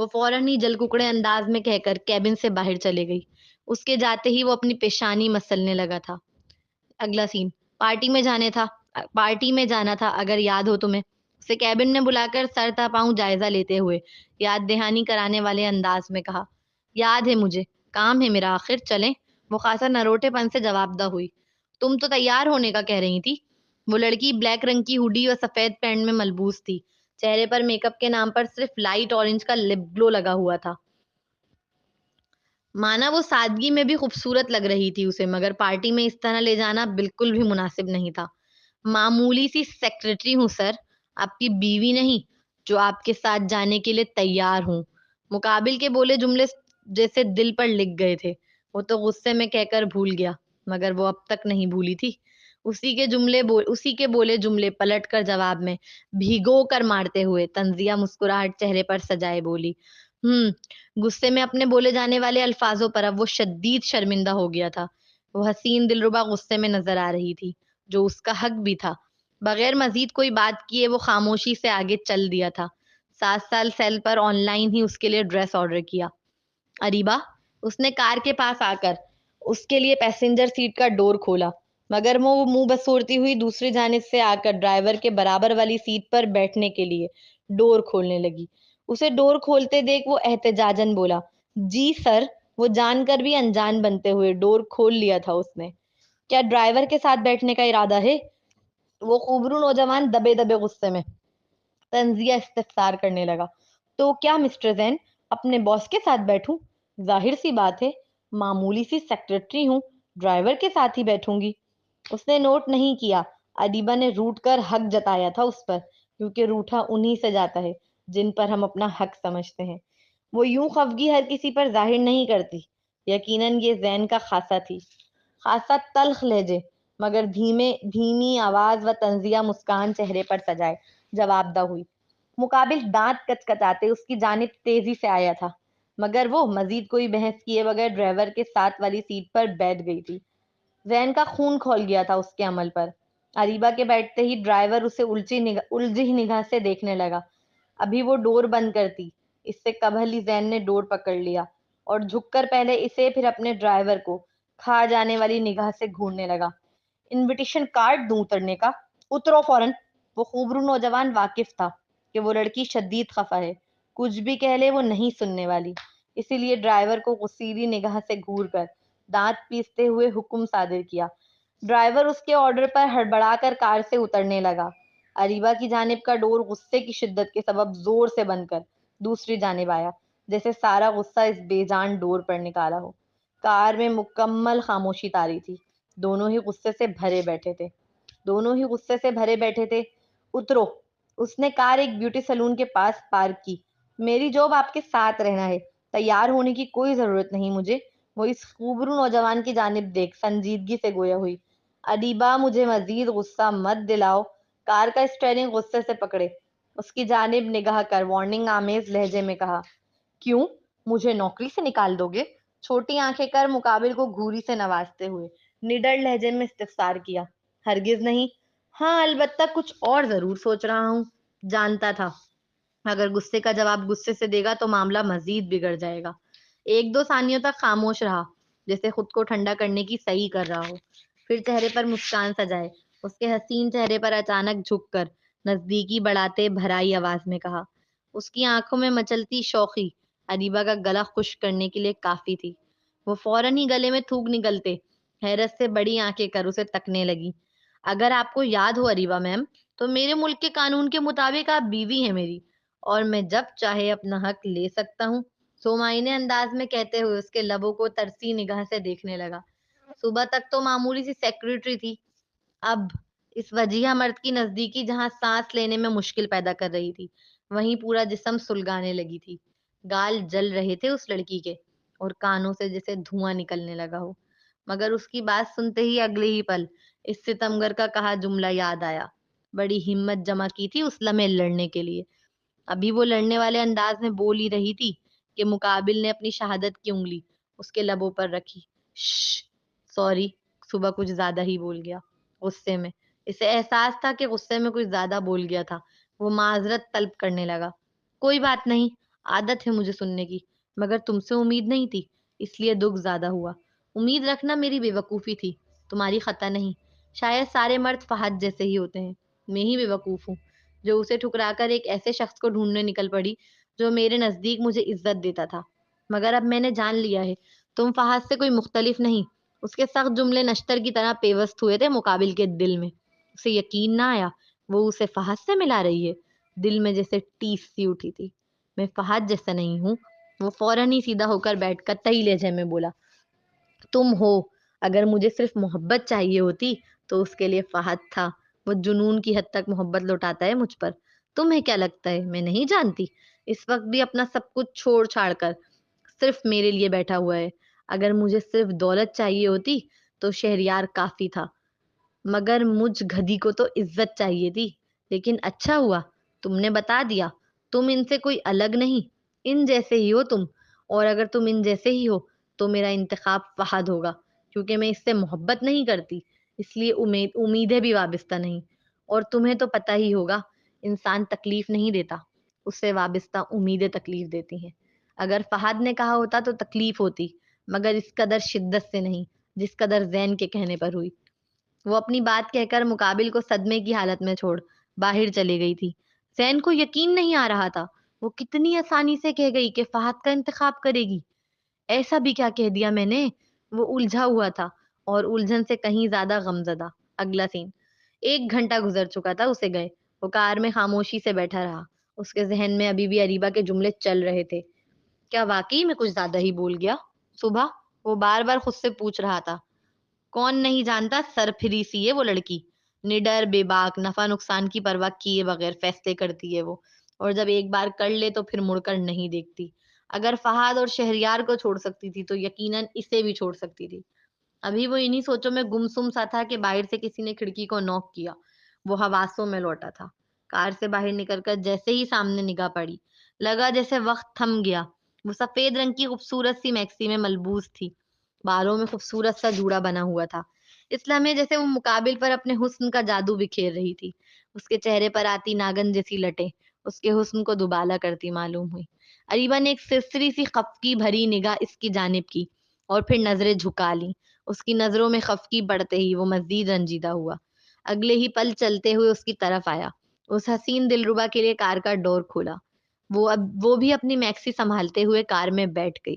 وہ فوراً ہی جل ککڑے انداز میں کہہ کر کیبن سے باہر چلے گئی. اس کے جاتے ہی وہ اپنی پیشانی مسلنے لگا تھا. اگلا سین. پارٹی میں جانا تھا اگر یاد ہو تمہیں. اسے کیبن نے بلا کر سر تا پاؤں جائزہ لیتے ہوئے یاد دہانی کرانے والے انداز میں کہا. یاد ہے مجھے، کام ہے میرا، آخر چلیں. وہ خاصا نروٹے پن سے جواب دہ ہوئی. تم تو تیار ہونے کا کہہ رہی تھی. وہ لڑکی بلیک رنگ کی ہوڈی اور سفید پینٹ میں ملبوس تھی. چہرے پر میک اپ کے نام پر صرف لائٹ اورنج کا لپ گلو لگا ہوا تھا. مانا وہ سادگی میں بھی خوبصورت لگ رہی تھی اسے، مگر پارٹی میں اس طرح لے جانا بالکل بھی مناسب نہیں تھا. معمولی سی سیکرٹری ہوں سر، آپ کی بیوی نہیں جو آپ کے ساتھ جانے کے لیے تیار ہوں. مقابل کے بولے جملے جیسے دل پر لکھ گئے تھے. وہ تو غصے میں کہہ کر بھول گیا، مگر وہ اب تک نہیں بھولی تھی. اسی کے بولے جملے پلٹ کر جواب میں بھیگو کر مارتے ہوئے تنزیہ مسکراہٹ چہرے پر سجائے بولی. غصے میں اپنے بولے جانے والے الفاظوں پر اب وہ شدید شرمندہ ہو گیا تھا. وہ حسین دلربا غصے میں نظر آ رہی تھی، جو اس کا حق بھی تھا. بغیر مزید کوئی بات کیے وہ خاموشی سے آگے چل دیا تھا. 7 سال سیل پر آن لائن ہی اس کے لیے ڈریس آرڈر کیا. اریبا. اس نے کار کے پاس آ کر اس کے لیے پیسنجر سیٹ کا ڈور کھولا، مگر وہ منہ بسورتی ہوئی دوسری جانب سے آ کر ڈرائیور کے برابر والی سیٹ پر بیٹھنے کے لیے ڈور کھولنے لگی. اسے ڈور کھولتے دیکھ وہ احتجاجاً بولا. جی سر. وہ جان کر بھی انجان بنتے ہوئے ڈور کھول لیا تھا اس نے. کیا ڈرائیور کے ساتھ بیٹھنے کا ارادہ ہے؟ وہ خوبرو نوجوان دبے دبے غصے میں تنزیہ استفسار کرنے لگا. تو کیا مسٹر زین، اپنے باس کے ساتھ بیٹھوں؟ ظاہر سی بات ہے، معمولی سی سیکرٹری ہوں، ڈرائیور کے ساتھ ہی بیٹھوں گی. اس نے نوٹ نہیں کیا ادیبہ نے روٹ کر حق جتایا تھا اس پر، کیونکہ روٹھا انہی سے جاتا ہے جن پر ہم اپنا حق سمجھتے ہیں. وہ یوں خفگی ہر کسی پر ظاہر نہیں کرتی. یقیناً یہ زین کا خاصہ تھی. خاصا تلخ لہجے، مگر دھیمی آواز و تنزیہ مسکان چہرے پر سجائے جواب دہ ہوئی. مقابل دانت کچکچاتے اس کی جانب تیزی سے آیا تھا، مگر وہ مزید کوئی بحث کیے بغیر ڈرائیور کے ساتھ والی سیٹ پر بیٹھ گئی تھی. زین کا خون کھول گیا تھا اس کے عمل پر. اریبہ کے بیٹھتے ہی ڈرائیور اسے الجھی نگاہ سے دیکھنے لگا. ابھی وہ ڈور بند کرتی، اس سے قبل ہی زین نے ڈور پکڑ لیا اور جھک کر پہلے اسے پھر اپنے ڈرائیور کو کھا جانے والی نگاہ سے گھورنے لگا. انویٹیشن کارڈ دوں اترنے کا؟ اترو فوراً. وہ خوبرو نوجوان واقف تھا کہ وہ لڑکی شدید خفا ہے، کچھ بھی کہہ لے وہ نہیں سننے والی. اسی لیے ڈرائیور کو غصیلی نگاہ سے گھور کر دانت پیستے ہوئے حکم صادر کیا. ڈرائیور اس کے آرڈر پر ہڑبڑا کر کار سے اترنے لگا. اریبہ کی جانب کا ڈور غصے کی شدت کے سبب زور سے بند کر دوسری جانب آیا، جیسے سارا غصہ اس بے جان ڈور پر نکالا ہو. کار میں مکمل خاموشی طاری تھی. دونوں ہی غصے سے بھرے بیٹھے تھے. اترو. اس نے کار ایک بیوٹی سلون کے پاس پارک کی. میری جاب آپ کے ساتھ رہنا ہے، تیار ہونے کی کوئی ضرورت نہیں مجھے. وہ اس خوبرو نوجوان کی جانب دیکھ سنجیدگی سے گویا ہوئی. ادیبہ مجھے مزید غصہ مت دلاؤ. کار کا اسٹیئرنگ غصے سے پکڑے اس کی جانب نگاہ کر وارننگ آمیز لہجے میں کہا. کیوں؟ مجھے نوکری سے نکال دو گے؟ چھوٹی آنکھیں کر مقابل کو گھوری سے نوازتے ہوئے نڈر لہجے میں استفسار کیا. ہرگز نہیں. ہاں البتہ کچھ اور ضرور سوچ رہا ہوں. جانتا تھا اگر غصے کا جواب غصے سے دے گا تو معاملہ مزید بگڑ جائے گا. 1-2 ثانیوں تک خاموش رہا، جیسے خود کو ٹھنڈا کرنے کی صحیح کر رہا ہو. پھر چہرے پر مسکان سجائے اس کے حسین چہرے پر اچانک جھک کر نزدیکی بڑھاتے بھرائی آواز میں کہا. اس کی آنکھوں میں مچلتی شوخی ادیبہ کا گلا خشک کرنے کے لیے کافی تھی. وہ فوراً ہی گلے میں تھوک نکلتے حیرت سے بڑی آنکھیں کر اسے تکنے لگی. اگر آپ کو یاد ہو اریبہ میم، تو میرے ملک کے قانون کے مطابق آپ بیوی ہیں میری، اور میں جب چاہے اپنا حق لے سکتا ہوں. سومائنے انداز میں کہتے ہوئے اس کے لبوں کو ترسی نگاہ سے دیکھنے لگا. صبح تک تو معمولی سی سیکرٹری تھی، اب اس وجیہہ مرد کی نزدیکی جہاں سانس لینے میں مشکل پیدا کر رہی تھی، وہیں پورا جسم سلگانے لگی تھی. گال جل رہے تھے اس لڑکی کے، اور کانوں سے جیسے دھواں نکلنے لگا ہو. مگر اس کی بات سنتے ہی اگلے ہی پل اس ستمگر کا کہا جملہ یاد آیا. بڑی ہمت جمع کی تھی اس لمحے لڑنے کے لیے. ابھی وہ لڑنے والے انداز میں بول ہی رہی تھی کہ مقابل نے اپنی شہادت کی انگلی اس کے لبوں پر رکھی. شش. سوری، صبح کچھ زیادہ ہی بول گیا. غصے میں اسے احساس تھا کہ غصے میں کچھ زیادہ بول گیا تھا. وہ معذرت طلب کرنے لگا. کوئی بات نہیں، عادت ہے مجھے سننے کی، مگر تم سے امید نہیں تھی، اس لیے دکھ زیادہ ہوا۔ امید رکھنا میری بے وقوفی تھی، تمہاری خطا نہیں۔ شاید سارے مرد فہد جیسے ہی ہوتے ہیں، میں ہی بے وقوف ہوں جو اسے ٹھکرا کر ایک ایسے شخص کو ڈھونڈنے نکل پڑی جو میرے نزدیک مجھے عزت دیتا تھا۔ مگر اب میں نے جان لیا ہے، تم فہد سے کوئی مختلف نہیں۔ اس کے سخت جملے نشتر کی طرح پیوست ہوئے تھے مقابل کے دل میں۔ اسے یقین نہ آیا وہ اسے فہد سے ملا رہی ہے۔ دل میں جیسے ٹیس سی اٹھی تھی۔ میں فہد جیسا نہیں ہوں۔ وہ فوراً ہی سیدھا ہو کر بیٹھ کر تئی لہجے میں بولا، تم ہو۔ اگر مجھے صرف محبت چاہیے ہوتی تو اس کے لیے فہد تھا۔ وہ جنون کی حد تک محبت لوٹاتا ہے مجھ پر۔ تمہیں کیا لگتا ہے میں نہیں جانتی؟ اس وقت بھی اپنا سب کچھ چھوڑ چھاڑ کر صرف میرے لیے بیٹھا ہوا ہے۔ اگر مجھے صرف دولت چاہیے ہوتی تو شہریار کافی تھا، مگر مجھ گدھی کو تو عزت چاہیے تھی۔ لیکن اچھا ہوا تم نے بتا دیا، تم ان سے کوئی الگ نہیں، ان جیسے ہی ہو تم۔ اور اگر تم ان جیسے ہی ہو تو میرا انتخاب فہد ہوگا، کیونکہ میں اس سے محبت نہیں کرتی، اس لیے امیدیں بھی وابستہ نہیں۔ اور تمہیں تو پتہ ہی ہوگا، انسان تکلیف نہیں دیتا، اس سے وابستہ امیدیں تکلیف دیتی ہیں۔ اگر فہد نے کہا ہوتا تو تکلیف ہوتی، مگر اس قدر شدت سے نہیں جس قدر زین کے کہنے پر ہوئی۔ وہ اپنی بات کہہ کر مقابل کو صدمے کی حالت میں چھوڑ باہر چلی گئی تھی۔ زین کو یقین نہیں آ رہا تھا، وہ کتنی آسانی سے کہہ گئی کہ فہد کا انتخاب کرے گی۔ ایسا بھی کیا کہہ دیا میں نے؟ وہ الجھا ہوا تھا اور الجھن سے کہیں زیادہ غمزدہ۔ اگلا سین۔ 1 گھنٹہ گزر چکا تھا اسے گئے۔ وہ کار میں خاموشی سے بیٹھا رہا۔ اس کے ذہن میں ابھی بھی اریبہ کے جملے چل رہے تھے۔ کیا واقعی میں کچھ زیادہ ہی بول گیا؟ صبح وہ بار بار خود سے پوچھ رہا تھا۔ کون نہیں جانتا سرپھری سی ہے وہ لڑکی، نڈر بے باک، نفع نقصان کی پرواہ کیے بغیر فیصلے کرتی ہے وہ، اور جب ایک بار کر لے تو پھر مڑ کر نہیں دیکھتی۔ اگر فہد اور شہریار کو چھوڑ سکتی تھی تو یقیناً اسے بھی چھوڑ سکتی تھی۔ ابھی وہ انہی سوچوں میں گمسم سا تھا کہ باہر سے کسی نے کھڑکی کو نوک کیا۔ وہ حواسوں میں لوٹا تھا۔ کار سے باہر نکل کر جیسے ہی سامنے نگاہ پڑی، لگا جیسے وقت تھم گیا۔ وہ سفید رنگ کی خوبصورت سی میکسی میں ملبوس تھی، بالوں میں خوبصورت سا جوڑا بنا ہوا تھا۔ اس لمحے جیسے وہ مقابل پر اپنے حسن کا جادو بکھیر رہی تھی۔ اس کے چہرے پر آتی ناگن جیسی لٹیں اس کے حسن کو دوبالا کرتی معلوم ہوئی۔ اریبہ نے ایک سرسری سی خفگی بھری نگاہ اس کی جانب کی اور پھر نظریں جھکا لیں۔ اس کی نظروں میں خفگی بڑھتے ہی وہ مزید رنجیدہ ہوا۔ اگلے ہی پل چلتے ہوئے اس کی طرف آیا۔ اس حسین دلربا کے لیے کار کا ڈور کھولا۔ وہ بھی اپنی میکسی سنبھالتے ہوئے کار میں بیٹھ گئی۔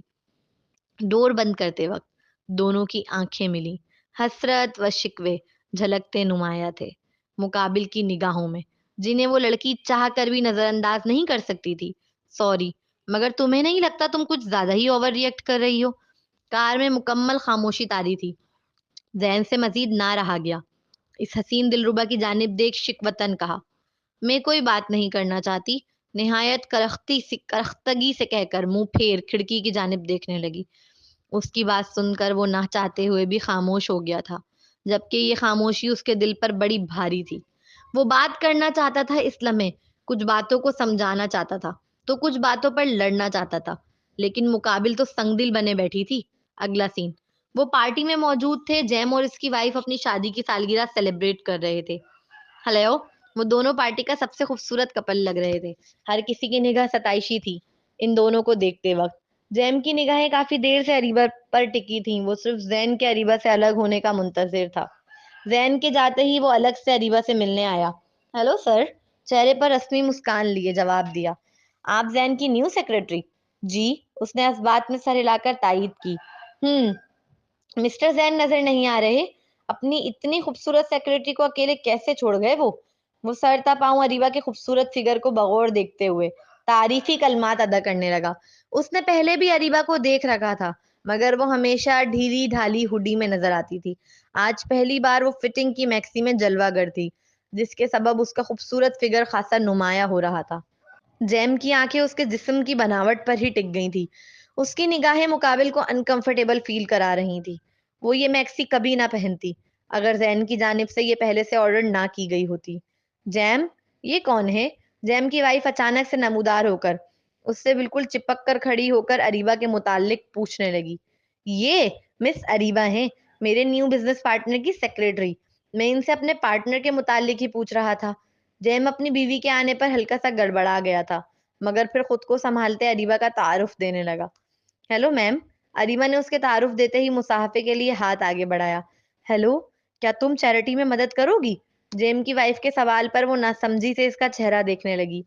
ڈور بند کرتے وقت دونوں کی آنکھیں ملی۔ حسرت و شکوے جھلکتے نمایاں تھے مقابل کی نگاہوں میں، جنہیں وہ لڑکی چاہ کر بھی نظر انداز نہیں کر سکتی تھی۔ سوری، مگر تمہیں نہیں لگتا تم کچھ زیادہ ہی اوور ریئیکٹ کر رہی ہو؟ کار میں مکمل خاموشی طاری تھی۔ ذہن سے مزید نہ رہا گیا۔ اس حسین دلربا کی جانب دیکھ شکوتاً کہا، میں کوئی بات نہیں کرنا چاہتی، نہایت کرختگی سے کہہ کر منہ پھیر کھڑکی کی جانب دیکھنے لگی۔ اس کی بات سن کر وہ نہ چاہتے ہوئے بھی خاموش ہو گیا تھا، جبکہ یہ خاموشی اس کے دل پر بڑی بھاری تھی۔ وہ بات کرنا چاہتا تھا اس لمحے، کچھ باتوں کو سمجھانا چاہتا تھا تو کچھ باتوں پر لڑنا چاہتا تھا، لیکن مقابل تو سنگ دل بنے بیٹھی تھی۔ اگلا سین۔ وہ پارٹی میں موجود تھے۔ جیم اور اس کی وائف اپنی شادی کی سالگرہ سیلیبریٹ کر رہے تھے۔ ہیلو، وہ دونوں پارٹی کا سب سے خوبصورت کپل لگ رہے تھے۔ ہر کسی کی نگاہ ستائشی تھی ان دونوں کو دیکھتے وقت۔ جیم کی نگاہیں کافی دیر سے اریبہ پر ٹکی تھیں۔ وہ صرف زین کے اریبہ سے الگ ہونے کا منتظر تھا۔ زین کے جاتے ہی وہ الگ سے اریبہ سے ملنے آیا۔ ہیلو سر، چہرے پر رسمی مسکان لیے جواب دیا۔ آپ زین کی نیو سیکرٹری؟ جی، اس نے اس بات میں سر ہلا کر تائید کی۔ مسٹر زین نظر نہیں آ رہے، اپنی اتنی خوبصورت سیکرٹری کو اکیلے کیسے چھوڑ گئے وہ سر تا پاؤں اریبہ کے خوبصورت فگر کو بغور دیکھتے ہوئے تعریفی کلمات ادا کرنے لگا۔ اس نے پہلے بھی اریبہ کو دیکھ رکھا تھا، مگر وہ ہمیشہ ڈھیلی ڈھالی ہوڈی میں نظر آتی تھی۔ آج پہلی بار وہ فٹنگ کی میکسی میں جلوہ گر تھی، جس کے سبب اس کا خوبصورت فگر خاصا نمایاں ہو رہا تھا۔ جیم کی آنکھیں اس کے جسم کی بناوٹ پر ہی ٹک گئی تھی۔ اس کی نگاہیں مقابل کو انکمفرٹیبل فیل کرا رہی تھی۔ وہ یہ میکسی کبھی نہ پہنتی اگر زین کی جانب سے یہ پہلے سے آرڈر نہ کی گئی ہوتی۔ جیم، یہ کون ہے؟ جیم کی وائف اچانک سے نمودار ہو کر اس سے بالکل چپک کر کھڑی ہو کر اریبہ کے متعلق پوچھنے لگی۔ یہ مس اریبہ ہیں، میرے نیو بزنس پارٹنر کی سیکرٹری۔ میں ان سے اپنے پارٹنر کے متعلق ہی پوچھ رہا تھا۔ جیم اپنی بیوی کے آنے پر ہلکا سا گڑبڑا گیا تھا، مگر پھر خود کو سنبھالتے اریبہ کا تعارف دینے لگا. Hello ma'am. اریبہ نے اس کے تعارف دیتے ہی مصافحے کے لیے ہاتھ آگے بڑھایا. ہیلو، کیا تم چیریٹی میں مدد کرو گی؟ جیم کی وائف کے سوال پر وہ ناسمجھی سے اس کا چہرہ دیکھنے لگی.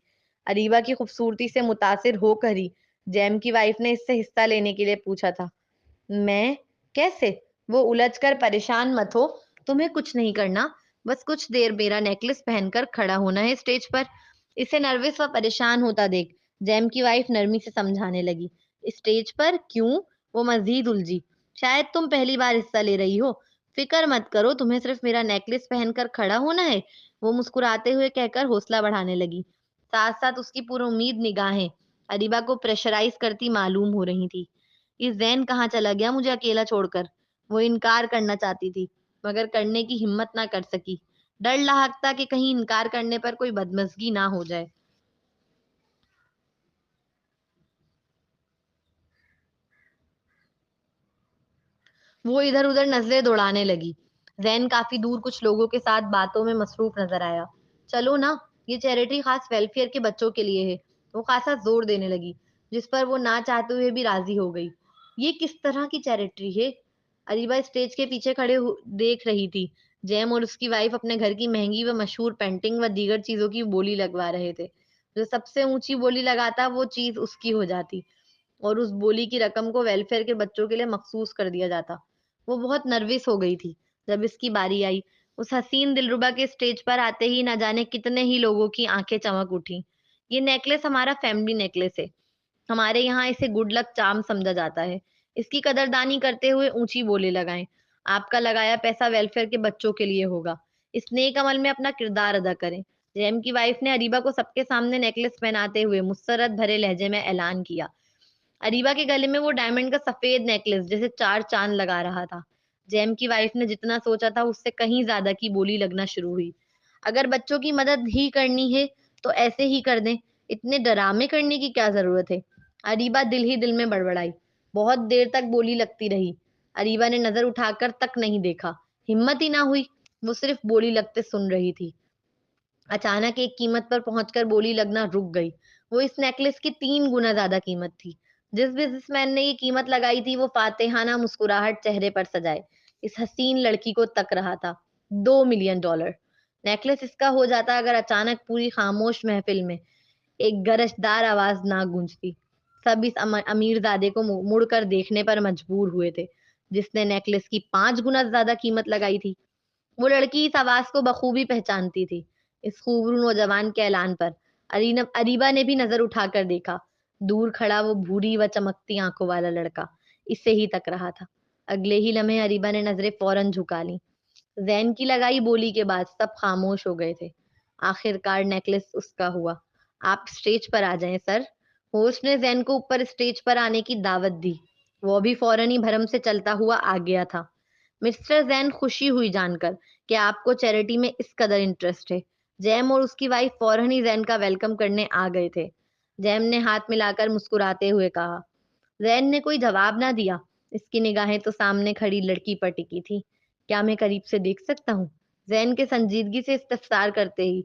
اریبہ کی خوبصورتی سے متاثر ہو کر ہی جیم کی وائف نے اس سے حصہ لینے کے لیے پوچھا تھا. میں؟ کیسے؟ وہ الجھ کر. پریشان مت ہو، تمہیں کچھ نہیں کرنا، بس کچھ دیر میرا نیکلس پہن کر کھڑا ہونا ہے اسٹیج پر. اسے نروس و پریشان ہوتا دیکھ جیم کی وائف نرمی سے سمجھانے لگی. اسٹیج پر کیوں؟ وہ مزید الجھی. شاید تم پہلی بار حصہ لے رہی ہو. فکر مت کرو، تمہیں صرف میرا نیکلس پہن کر کھڑا ہونا ہے، وہ مسکراتے ہوئے کہہ کر حوصلہ بڑھانے لگی. ساتھ ساتھ اس کی پر امید نگاہیں اریبہ کو پریشرائز کرتی معلوم ہو رہی تھی. یہ زین کہاں چلا گیا مجھے اکیلا چھوڑ کر؟ وہ انکار کرنا چاہتی تھی مگر کرنے کی ہمت نہ کر سکی. ڈر لاحقتا کہ کہیں انکار کرنے پر کوئی بدمزگی نہ ہو جائے. وہ ادھر ادھر نظریں دوڑانے لگی. زین کافی دور کچھ لوگوں کے ساتھ باتوں میں مصروف نظر آیا. چلو نا، یہ چیریٹی خاص ویلفیئر کے بچوں کے لیے ہے. وہ خاصا زور دینے لگی جس پر وہ نہ چاہتے ہوئے بھی راضی ہو گئی. یہ کس طرح کی چیریٹی ہے؟ اریبہ اسٹیج کے پیچھے دیکھ رہی تھی. جیم اور اس کی وائف اپنے گھر کی مہنگی و مشہور پینٹنگ و دیگر چیزوں کی بولی لگوا رہے تھے. جو سب سے اونچی بولی لگاتا وہ چیز اس کی ہو جاتی اور اس بولی کی رقم کو ویلفیئر کے بچوں کے لیے مخصوص کر دیا جاتا. وہ بہت نروس ہو گئی تھی جب اس کی باری آئی. اس حسین دلربا کے اسٹیج پر آتے ہی نہ جانے کتنے ہی لوگوں کی آنکھیں چمک اٹھی. یہ نیکلس ہمارا فیملی نیکلس ہے. ہمارے یہاں اسے گڈ لک چارم سمجھا جاتا ہے. اس کی قدردانی کرتے ہوئے اونچی بولے لگائیں. آپ کا لگایا پیسہ ویلفیئر کے بچوں کے لیے ہوگا. اس نیک عمل میں اپنا کردار ادا کریں. جیم کی وائف نے اریبہ کو سب کے سامنے نیکلس پہناتے ہوئے مسرت بھرے لہجے میں اعلان کیا. اریبہ کے گلے میں وہ ڈائمنڈ کا سفید نیکلس جیسے چار چاند لگا رہا تھا. جیم کی وائف نے جتنا سوچا تھا اس سے کہیں زیادہ کی بولی لگنا شروع ہوئی. اگر بچوں کی مدد ہی کرنی ہے تو ایسے ہی کر دیں. اتنے ڈرامے کرنے کی کیا ضرورت ہے؟ اریبہ دل ہی دل میں بڑبڑائی. بہت دیر تک بولی لگتی رہی. اریبہ نے نظر اٹھا کر تک نہیں دیکھا. ہمت ہی نہ ہوئی. وہ صرف بولی لگتے سن رہی تھی. اچانک ایک قیمت پر پہنچ کر بولی لگنا رک گئی. وہ اس نیکلس کی 3 گنا زیادہ قیمت تھی. جس بزنس مین نے یہ قیمت لگائی تھی وہ فاتحانہ مسکراہٹ چہرے پر سجائے اس حسین لڑکی کو تک رہا تھا. $2 ملین. نیکلس اس کا ہو جاتا اگر اچانک پوری خاموش محفل میں ایک گرجدار آواز نہ گونجتی. سب اس امیر زادے کو مڑ کر دیکھنے پر مجبور ہوئے تھے جس نے نیکلس کی 5 گنا زیادہ قیمت لگائی تھی. وہ لڑکی اس آواز کو بخوبی پہچانتی تھی. اس خوبرو نوجوان کے اعلان پر اریبہ نے بھی نظر اٹھا کر دیکھا. دور کھڑا وہ بھوری و چمکتی آنکھوں والا لڑکا اسے ہی تک رہا تھا. اگلے ہی لمحے اریبہ نے نظریں فوراً جھکا لی. زین کی لگائی بولی کے بعد سب خاموش ہو گئے تھے. آخر کار نیکلس اس کا ہوا. آپ اسٹیج پر آ جائیں سر. ہوسٹ نے زین کو اوپر اسٹیج پر آنے کی دعوت دی. وہ بھی فوراً ہی بھرم سے چلتا ہوا آ گیا تھا. مسٹر زین، خوشی ہوئی جان کر کہ آپ کو چیریٹی میں اس قدر انٹرسٹ ہے. جیم اور اس کی وائف فوراً ہی زین کا ویلکم کرنے آ گئے تھے. جیم نے ہاتھ ملا کر مسکراتے ہوئے کہا. زین نے کوئی جواب نہ دیا. اس کی نگاہیں تو سامنے کھڑی لڑکی پر ٹکی تھی. کیا میں قریب سے دیکھ سکتا ہوں؟ زین کے سنجیدگی سے استفسار کرتے ہی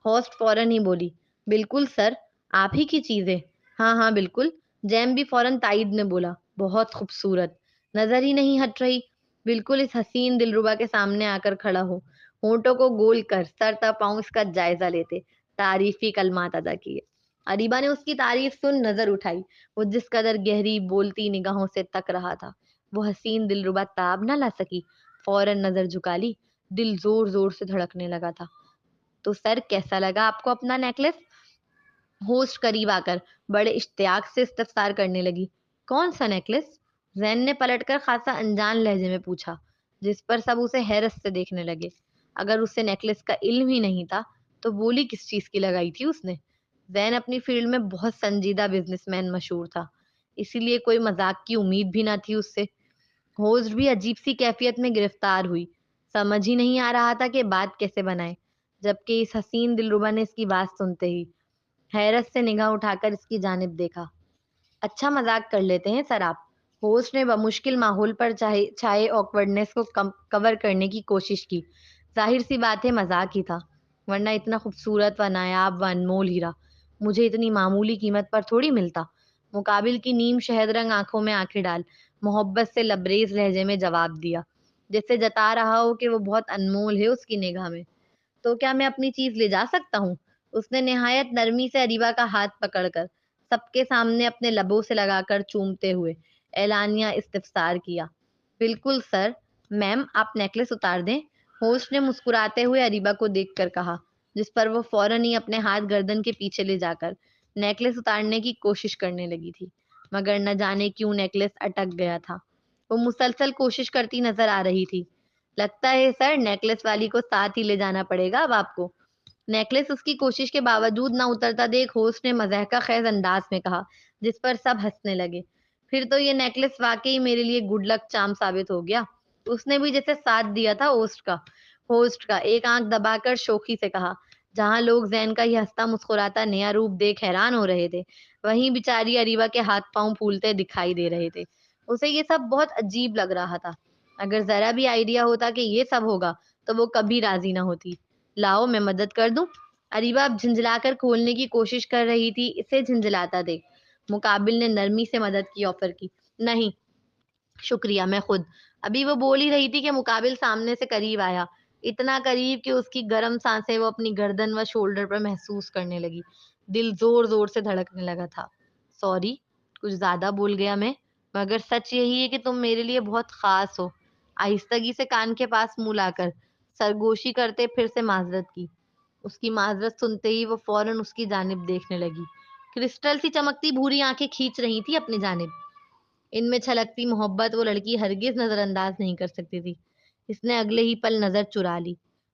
ہوسٹ فوراً ہی بولی. بالکل سر، آپ ہی کی چیز ہے. ہاں ہاں بالکل. جیم بھی فوراً تائید میں بولا. بہت خوبصورت. نظر ہی نہیں ہٹ رہی. بالکل اس حسین دلربا کے سامنے آ کر کھڑا ہو. ہونٹوں کو گول کر سر تا پاؤں اس کا جائزہ لیتے تعریفی کلمات ادا کیے. اریبہ نے اس کی تعریف سن نظر اٹھائی. وہ جس قدر گہری بولتی نگاہوں سے تک رہا تھا وہ حسین دلربا تاب نہ لا سکی. فوراً نظر جھکا لی. دل زور زور سے دھڑکنے لگا تھا. تو سر، کیسا لگا آپ کو اپنا نیکلس؟ ہوسٹ قریب آ کر بڑے اشتیاق سے استفسار کرنے لگی. کون سا نیکلس؟ زین نے پلٹ کر خاصا انجان لہجے میں پوچھا جس پر سب اسے حیرت سے دیکھنے لگے. اگر اسے نیکلس کا علم ہی نہیں تھا تو بولی کس چیز کی لگائی تھی اس نے؟ زین اپنی فیلڈ میں بہت سنجیدہ بزنس مین مشہور تھا، اسی لیے کوئی مذاق کی امید بھی نہ تھی اس سے. ہوسٹ بھی عجیب سی کیفیت میں گرفتار ہوئی. سمجھ ہی نہیں آ رہا تھا کہ بات کیسے بنائے. جبکہ اس حسین دلربا نے اس کی بات سنتے ہی حیرت سے نگاہ اٹھا کر اس کی جانب دیکھا. اچھا مذاق کر لیتے ہیں سر آپ. ہوسٹ نے بمشکل ماحول پر چھائے آکورڈنیس کو کور کرنے کی کوشش کی. ظاہر سی بات ہے مذاق ہی تھا، ورنہ اتنا خوبصورت و نایاب و انمول ہیرا مجھے اتنی معمولی قیمت پر تھوڑی ملتا۔ مقابل کی نیم شہد رنگ آنکھوں میں آنکھیں ڈال محبت سے لبریز لہجے میں جواب دیا، جیسے جتا رہا ہو کہ وہ بہت انمول ہے اس کی نگاہ میں۔ تو کیا میں اپنی چیز لے جا سکتا ہوں؟ اس نے نہایت نرمی سے اریبا کا ہاتھ پکڑ کر سب کے سامنے اپنے لبوں سے لگا کر چومتے ہوئے اعلانیہ استفسار کیا۔ بالکل سر۔ میم آپ نیکلس اتار دیں، ہوسٹ نے مسکراتے ہوئے اریبا کو دیکھ کر کہا، جس پر وہ فوراً ہی اپنے ہاتھ گردن کے پیچھے لے جا کر نیکلس اتارنے کی کوشش کرنے لگی تھی، مگر نہ جانے کیوں نیکلس اٹک گیا تھا۔ وہ مسلسل کوشش کرتی نظر آ رہی تھی۔ لگتا ہے سر نیکلس والی کو ساتھ ہی لے جانا پڑے گا اب آپ کو۔ نیکلس اس کی کوشش کے باوجود نہ اترتا دیکھ ہوسٹ نے مضحکہ خیز انداز میں کہا، جس پر سب ہنسنے لگے۔ پھر تو یہ نیکلس واقعی میرے لیے گڈ لک چارم ثابت ہو گیا۔ اس نے بھی جیسے ساتھ دیا تھا ہوسٹ کا ایک آنکھ دبا کر شوخی سے کہا۔ جہاں لوگ زین کا یہ ہنستا مسکراتا نیا روپ دیکھ حیران ہو رہے تھے، وہیں بیچاری اریبا کے ہاتھ پاؤں پھولتے دکھائی دے رہے تھے۔ اسے یہ سب بہت عجیب لگ رہا تھا۔ اگر ذرا بھی آئیڈیا ہوتا کہ یہ سب ہوگا تو وہ کبھی راضی نہ ہوتی۔ لاؤ میں مدد کر دوں؟ اریبا اب جھنجھلا کر کھولنے کی کوشش کر رہی تھی، اسے جھنجھلاتا دیکھ مقابل نے نرمی سے مدد کی آفر کی۔ نہیں شکریہ، میں خود۔ ابھی وہ بول ہی رہی تھی کہ مقابل سامنے سے قریب آیا، اتنا قریب کہ اس کی گرم سانسیں وہ اپنی گردن و شولڈر پر محسوس کرنے لگی۔ دل زور زور سے دھڑکنے لگا تھا۔ سوری، کچھ زیادہ بول گیا میں، مگر سچ یہی ہے کہ تم میرے لیے بہت خاص ہو۔ آہستگی سے کان کے پاس منہ لا کر سرگوشی کرتے پھر سے معذرت کی۔ اس کی معذرت سنتے ہی وہ فوراً اس کی جانب دیکھنے لگی۔ کرسٹل سی چمکتی بھوری آنکھیں کھینچ رہی تھی اپنی جانب۔ ان میں چھلکتی محبت وہ لڑکی ہرگز نظر انداز نہیں کر سکتی تھی۔ اس نے اگلے ہی پل نظر چرا لی۔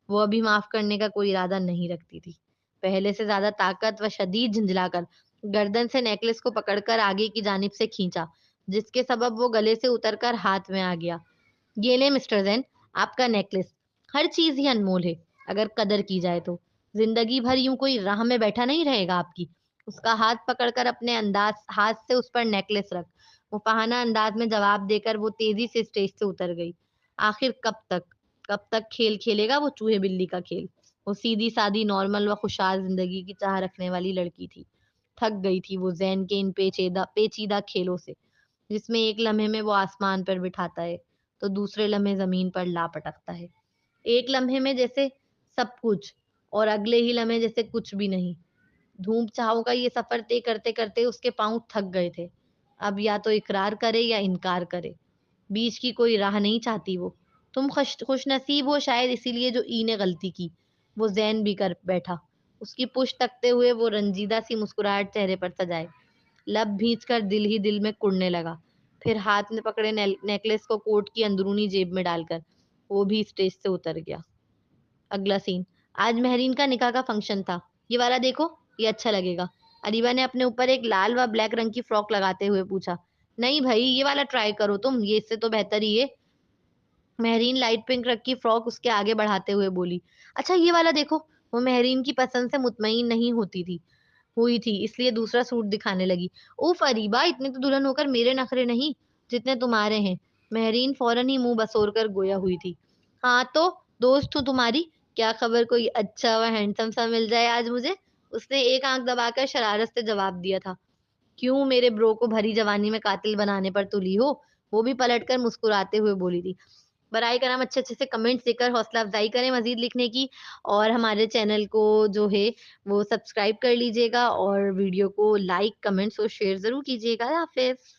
وہ ابھی معاف کرنے کا کوئی ارادہ نہیں رکھتی تھی۔ پہلے سے زیادہ طاقت و شدید جھنجلا کر گردن سے نیکلس کو پکڑ کر آگے کی جانب سے کھینچا، جس کے سبب وہ گلے سے اتر کر ہاتھ میں آ گیا۔ یہ لیں مسٹر زین، آپ کا نیکلس۔ ہر چیز ہی انمول ہے اگر قدر کی جائے تو۔ زندگی بھر یوں کوئی راہ میں بیٹھا نہیں رہے گا آپ کی۔ اس کا ہاتھ پکڑ کر اپنے ہاتھ سے اس پر نیکلس رکھ مفاہانہ انداز میں جواب دے کر وہ تیزی سے اسٹیج سے اتر گئی۔ آخر کب تک کھیل کھیلے گا وہ چوہے بلی کا کھیل؟ وہ سیدھی سادی نارمل و خوشحال زندگی کی چاہ رکھنے والی لڑکی تھی۔ تھک گئی تھی وہ زین کے ان پیچیدہ کھیلوں سے، جس میں ایک لمحے میں وہ آسمان پر بٹھاتا ہے تو دوسرے لمحے زمین پر لا پٹکتا ہے۔ ایک لمحے میں جیسے سب کچھ اور اگلے ہی لمحے جیسے کچھ بھی نہیں۔ دھوپ چھاؤں کا یہ سفر طے کرتے کرتے اس کے پاؤں تھک گئے تھے۔ اب یا تو اقرار کرے یا انکار کرے، بیچ کی کوئی راہ نہیں چاہتی وہ۔ تم خوش نصیب ہو شاید اسی لیے جو ای نے غلطی کی، وہ زین بھی کر بیٹھا، اس کی پشت تکتے ہوئے وہ رنجیدہ سی مسکراہٹ چہرے پر سجائے، لب بھینچ کر دل ہی دل میں کڑنے لگا۔ پھر ہاتھ میں پکڑے نیکلس کو کوٹ کی اندرونی جیب میں ڈال کر وہ بھی اسٹیج سے اتر گیا۔ اگلا سین۔ آج مہرین کا نکاح کا فنکشن تھا۔ یہ والا دیکھو، یہ اچھا لگے گا۔ اریبا نے اپنے اوپر ایک لال و بلیک رنگ کی فراک لگاتے ہوئے پوچھا۔ نہیں بھائی، یہ والا ٹرائی کرو تم، یہ اس سے تو بہتر ہی ہے۔ مہرین لائٹ پنک رنگ کی فراک اس کے آگے بڑھاتے ہوئے بولی۔ اچھا یہ والا دیکھو۔ وہ مہرین کی پسند سے مطمئن نہیں ہوئی تھی، اس لیے دوسرا سوٹ دکھانے لگی۔ اوف اریبا، اتنے تو دلہن ہو کر میرے نخرے نہیں جتنے تمہارے ہیں۔ مہرین فوراً ہی منہ بسور کر گویا ہوئی تھی۔ ہاں تو دوست ہوں تمہاری، کیا خبر کوئی اچھا و ہینڈسم سا مل جائے آج مجھے؟ اس نے ایک آنکھ دبا کر شرارت سے جواب دیا تھا۔ کیوں میرے برو کو بھری جوانی میں قاتل بنانے پر تلی ہو؟ وہ بھی پلٹ کر مسکراتے ہوئے بولی تھی۔ برائے کرم اچھے اچھے سے کمنٹس دے کر حوصلہ افزائی کریں مزید لکھنے کی، اور ہمارے چینل کو جو ہے وہ سبسکرائب کر لیجیے گا، اور ویڈیو کو لائک کمنٹس اور شیئر ضرور کیجیے گا۔ اللہ حافظ۔